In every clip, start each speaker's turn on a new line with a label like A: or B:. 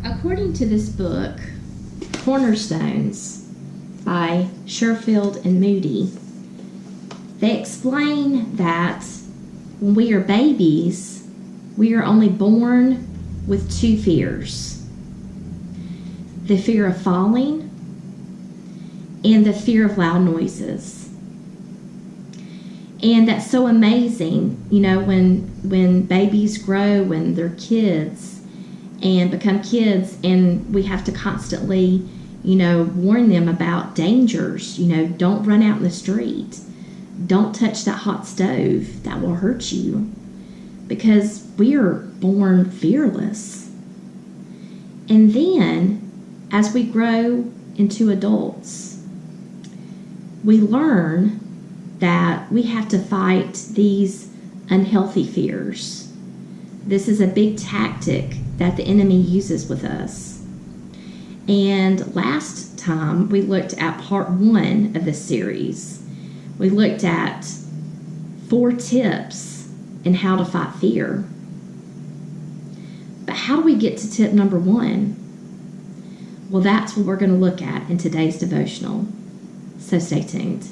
A: According to this book, Cornerstones by Sherfield and Moody, they explain that when we are babies, we are only born with two fears: the fear of falling and the fear of loud noises. And that's so amazing, when babies grow, when they're kids and become kids, and we have to constantly, warn them about dangers. Don't run out in the street. Don't touch that hot stove. That will hurt you. Because we are born fearless. And then, as we grow into adults, we learn that we have to fight these unhealthy fears. This is a big tactic that the enemy uses with us. And last time we looked at part 1 of this series. We looked at 4 tips in how to fight fear. But how do we get to tip number 1? Well, that's what we're going to look at in today's devotional. So stay tuned.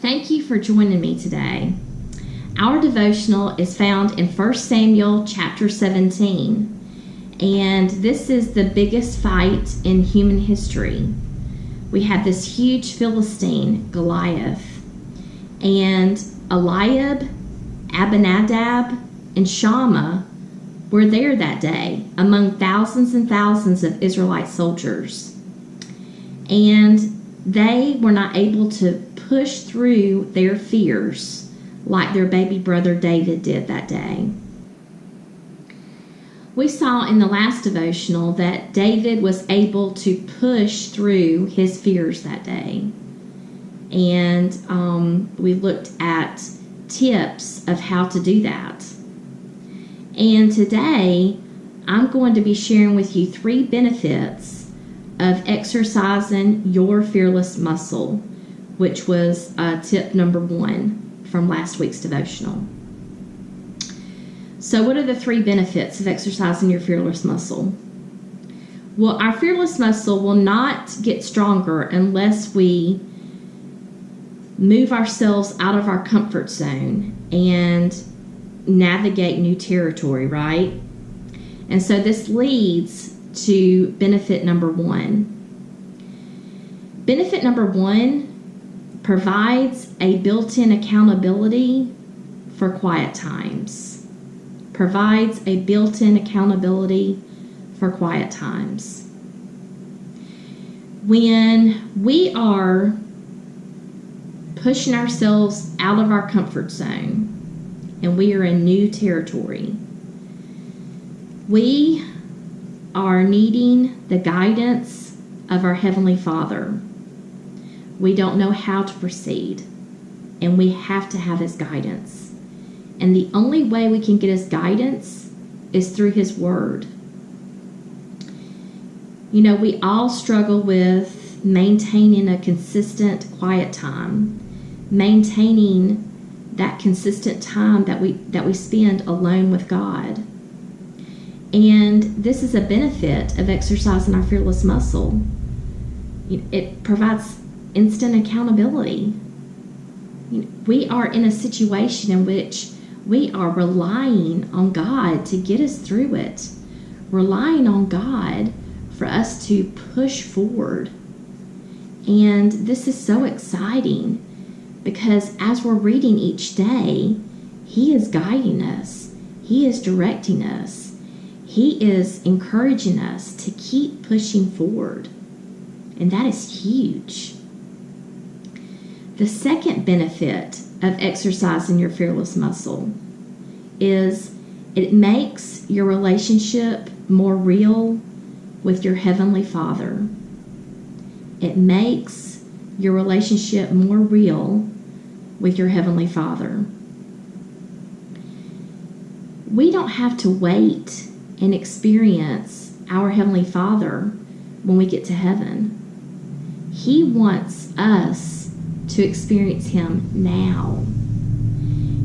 A: Thank you for joining me today. Our devotional is found in 1 Samuel chapter 17, and this is the biggest fight in human history. We have this huge Philistine, Goliath, and Eliab, Abinadab, and Shammah were there that day among thousands and thousands of Israelite soldiers. And they were not able to push through their fears like their baby brother David did that day. We saw in the last devotional that David was able to push through his fears that day. And we looked at tips of how to do that. And today, I'm going to be sharing with you 3 benefits of exercising your fearless muscle, which was tip number 1 from last week's devotional. So what are the 3 benefits of exercising your fearless muscle? Well, our fearless muscle will not get stronger unless we move ourselves out of our comfort zone and navigate new territory, right? And so this leads to benefit number 1. Benefit number 1 provides a built-in accountability for quiet times. Provides a built-in accountability for quiet times. When we are pushing ourselves out of our comfort zone and we are in new territory, we are needing the guidance of our Heavenly Father. We don't know how to proceed, and we have to have His guidance. And the only way we can get His guidance is through His Word. We all struggle with maintaining a consistent quiet time, maintaining that consistent time that we spend alone with God. And this is a benefit of exercising our fearless muscle. It provides instant accountability. We are in a situation in which we are relying on God to get us through it, relying on God for us to push forward. And this is so exciting because as we're reading each day, He is guiding us. He is directing us. He is encouraging us to keep pushing forward. And that is huge. The second benefit of exercising your fearless muscle is it makes your relationship more real with your Heavenly Father. It makes your relationship more real with your Heavenly Father. We don't have to wait and experience our Heavenly Father when we get to heaven. He wants us to experience Him now.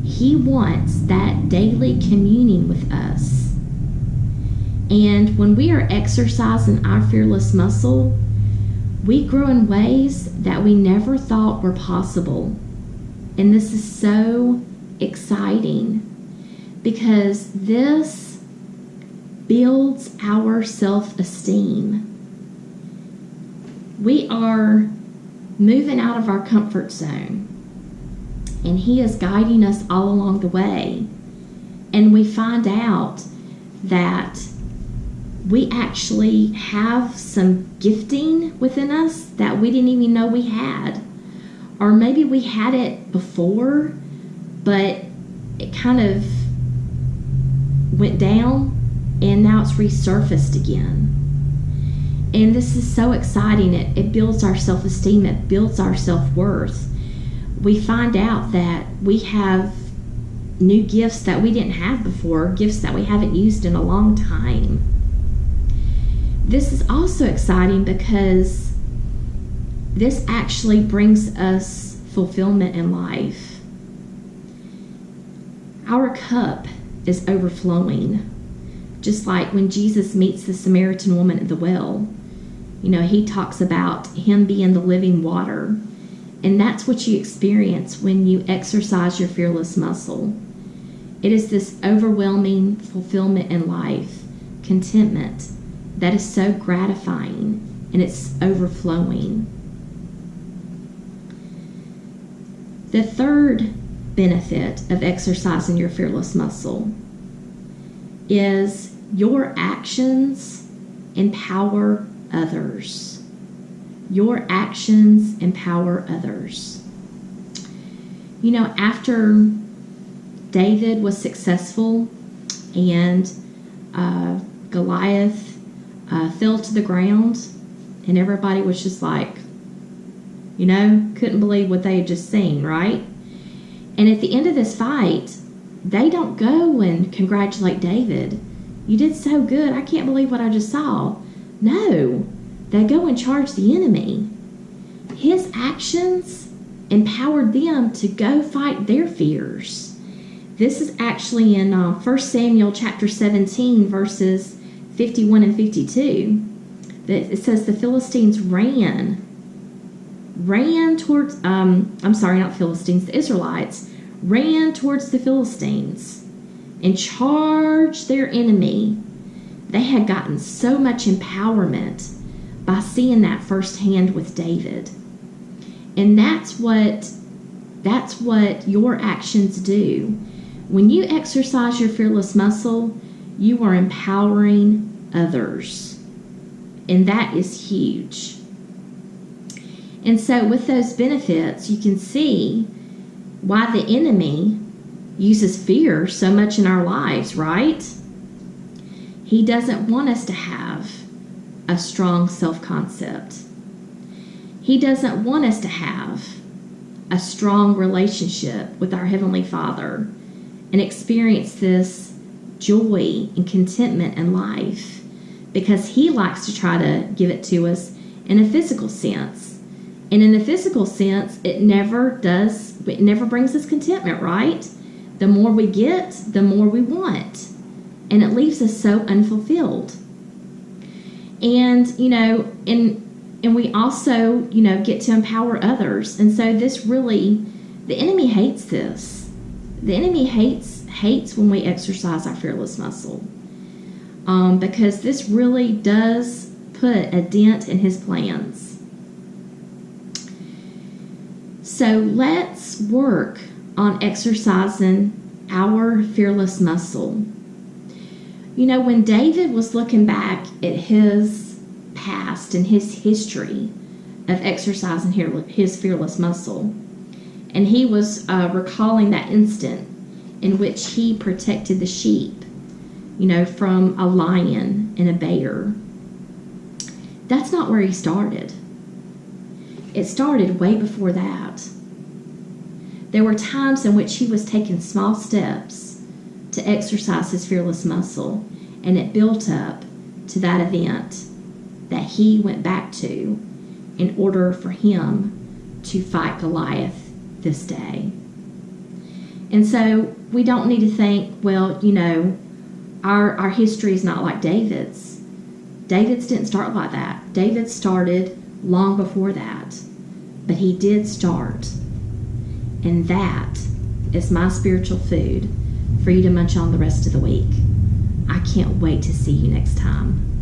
A: He wants that daily communing with us. And when we are exercising our fearless muscle, we grow in ways that we never thought were possible. And this is so exciting because this builds our self-esteem. We are moving out of our comfort zone, and He is guiding us all along the way. And we find out that we actually have some gifting within us that we didn't even know we had. Or maybe we had it before, but it kind of went down and now it's resurfaced again. And this is so exciting. It builds our self-esteem. It builds our self-worth. We find out that we have new gifts that we didn't have before, gifts that we haven't used in a long time. This is also exciting because this actually brings us fulfillment in life. Our cup is overflowing. Just like when Jesus meets the Samaritan woman at the well, He talks about Him being the living water. And that's what you experience when you exercise your fearless muscle. It is this overwhelming fulfillment in life, contentment, that is so gratifying, and it's overflowing. The third benefit of exercising your fearless muscle is your actions empower others. Your actions empower others. After David was successful and Goliath fell to the ground, and everybody was just like, couldn't believe what they had just seen, right? And at the end of this fight, they don't go and congratulate David. You did so good. I can't believe what I just saw. No, they go and charge the enemy. His actions empowered them to go fight their fears. This is actually in 1 Samuel chapter 17, verses 51 and 52. It says the Philistines ran towards, the Israelites ran towards the Philistines and charged their enemy. They had gotten so much empowerment by seeing that firsthand with David. And that's what your actions do. When you exercise your fearless muscle, you are empowering others. And that is huge. And so with those benefits, you can see why the enemy uses fear so much in our lives, right? He doesn't want us to have a strong self-concept. He doesn't want us to have a strong relationship with our Heavenly Father and experience this joy and contentment in life, because He likes to try to give it to us in a physical sense. And in the physical sense, it never brings us contentment, right? The more we get, the more we want. And it leaves us so unfulfilled. And, and we also, get to empower others. And so this really, the enemy hates this. The enemy hates when we exercise our fearless muscle. because this really does put a dent in his plans. So let's work on exercising our fearless muscle. You know, when David was looking back at his past and his history of exercising his fearless muscle, and he was recalling that instant in which he protected the sheep, you know, from a lion and a bear. That's not where he started. It started way before that. There were times in which he was taking small steps to exercise his fearless muscle, and it built up to that event that he went back to in order for him to fight Goliath this day. And so we don't need to think, well, you know, our history is not like David's. David's didn't start like that. David started long before that. But he did start. And that is my spiritual food for you to munch on the rest of the week. I can't wait to see you next time.